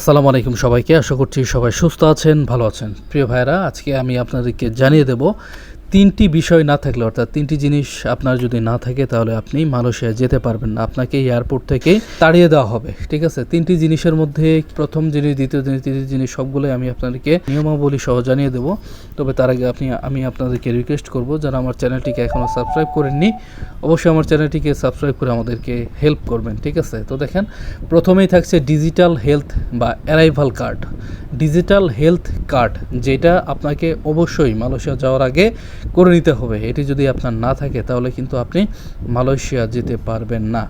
আসসালামু আলাইকুম সবাইকে। আশা করছি সবাই সুস্থ আছেন, ভালো আছেন। প্রিয় ভাইরা, আজকে আমি আপনাদেরকে জানিয়ে দেব ৩টি বিষয় না থাকলে, অর্থাৎ ৩টি জিনিস আপনার যদি না থাকে তাহলে আপনি মালয়েশিয়া যেতে পারবেন না, আপনাকে এয়ারপোর্ট থেকে তাড়িয়ে দেওয়া হবে। ঠিক আছে, ৩টি জিনিসের মধ্যে প্রথম জিনিস, দ্বিতীয় জিনিস, তৃতীয় জিনিস সবগুলোই আমি আপনাদেরকে নিয়মাবলী সহ জানিয়ে দেব। তবে তার আগে আমি আপনাদেরকে রিকোয়েস্ট করব, যারা আমার চ্যানেলটিকে এখনও সাবস্ক্রাইব করেননি অবশ্যই আমার চ্যানেলটিকে সাবস্ক্রাইব করে আমাদেরকে হেল্প করবেন। ঠিক আছে, তো দেখেন, প্রথমেই থাকছে ডিজিটাল হেলথ বা arrival card. Digital health card, যেটা আপনাকে অবশ্যই মালয়েশিয়া যাওয়ার আগে করে নিতে হবে। এটি যদি আপনার না থাকে তাহলে কিন্তু আপনি মালয়েশিয়া যেতে পারবেন না।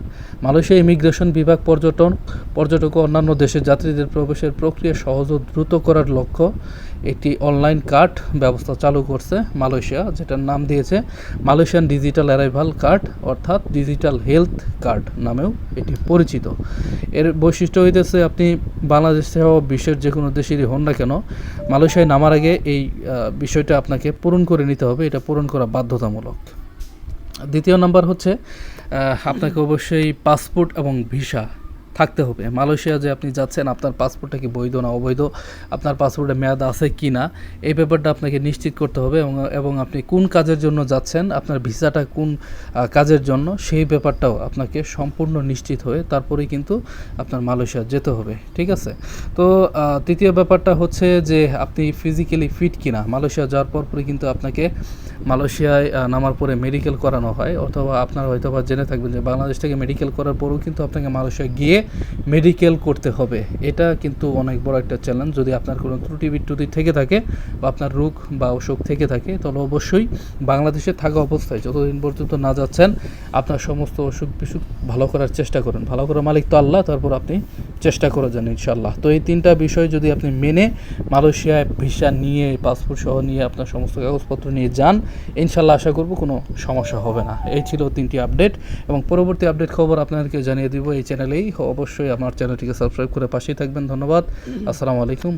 মালয়েশিয়া ইমিগ্রেশন বিভাগ পর্যটক ও অন্যান্য দেশের যাত্রীদের প্রবেশের প্রক্রিয়া সহজ ও দ্রুত করার লক্ষ্য একটি অনলাইন কার্ড ব্যবস্থা চালু করছে মালয়েশিয়া, যেটার নাম দিয়েছে মালয়েশিয়ান ডিজিটাল অ্যারাইভাল কার্ড, অর্থাৎ ডিজিটাল হেলথ কার্ড নামেও এটি পরিচিত। এর বৈশিষ্ট্য হইতেছে, আপনি বাংলাদেশ সহ বিশ্বের যে কোনো দেশেরই হন না কেন, মালয়েশিয়ায় নামার আগে এই বিষয়টা আপনাকে পূরণ করে নিতে হবে। এটা পূরণ করা বাধ্যতামূলক। দ্বিতীয় নাম্বার হচ্ছে, আপনাকে অবশ্যই পাসপোর্ট এবং ভিসা থাকতে হবে। মালয়েশিয়া যে আপনি যাচ্ছেন, আপনার পাসপোর্টটা কি বৈধ না অবৈধ, আপনার পাসপোর্টে মেয়াদ আছে কি না, এই ব্যাপারটা আপনাকে নিশ্চিত করতে হবে। এবং আপনি কোন কাজের জন্য যাচ্ছেন, আপনার ভিসাটা কোন কাজের জন্য, সেই ব্যাপারটাও আপনাকে সম্পূর্ণ নিশ্চিত হয়ে তারপরেই কিন্তু আপনার মালয়েশিয়া যেতে হবে। ঠিক আছে, তো তৃতীয় ব্যাপারটা হচ্ছে যে আপনি ফিজিক্যালি ফিট কিনা। মালয়েশিয়া যাওয়ার পরে কিন্তু আপনাকে মালয়েশিয়ায় নামার পরে মেডিকেল করানো হয়, অথবা আপনারা হয়তো বা জেনে থাকবেন যে বাংলাদেশ থেকে মেডিকেল করার পরেও কিন্তু আপনাকে মালয়েশিয়া গিয়ে মেডিকেল করতে হবে। এটা কিন্তু অনেক বড় একটা চ্যালেঞ্জ। যদি আপনার কোনো ত্রুটি বিচ্যুতি থেকে থাকে বা আপনার রোগ বা অসুখ থেকে থাকে, তাহলে অবশ্যই বাংলাদেশে থাকা অবস্থায় যতদিন পর্যন্ত না যাচ্ছেন আপনার সমস্ত অসুখ বিসুখ ভালো করার চেষ্টা করেন। ভালো করার মালিক তো আল্লাহ, তারপর আপনি চেষ্টা করে যান ইনশাআল্লাহ। তো এই 3টা বিষয় যদি আপনি মেনে মালয়েশিয়ায় ভিসা নিয়ে, পাসপোর্ট সহ নিয়ে, আপনার সমস্ত কাগজপত্র নিয়ে যান, ইনশাআল্লাহ আশা করব কোনো সমস্যা হবে না। এই ছিল 3টি আপডেট, এবং পরবর্তী আপডেট খবর আপনাদেরকে জানিয়ে দিব এই চ্যানেলেই। অবশ্যই আমার চ্যানেলটিকে সাবস্ক্রাইব করে পাশেই থাকবেন। ধন্যবাদ। আসসালামু আলাইকুম।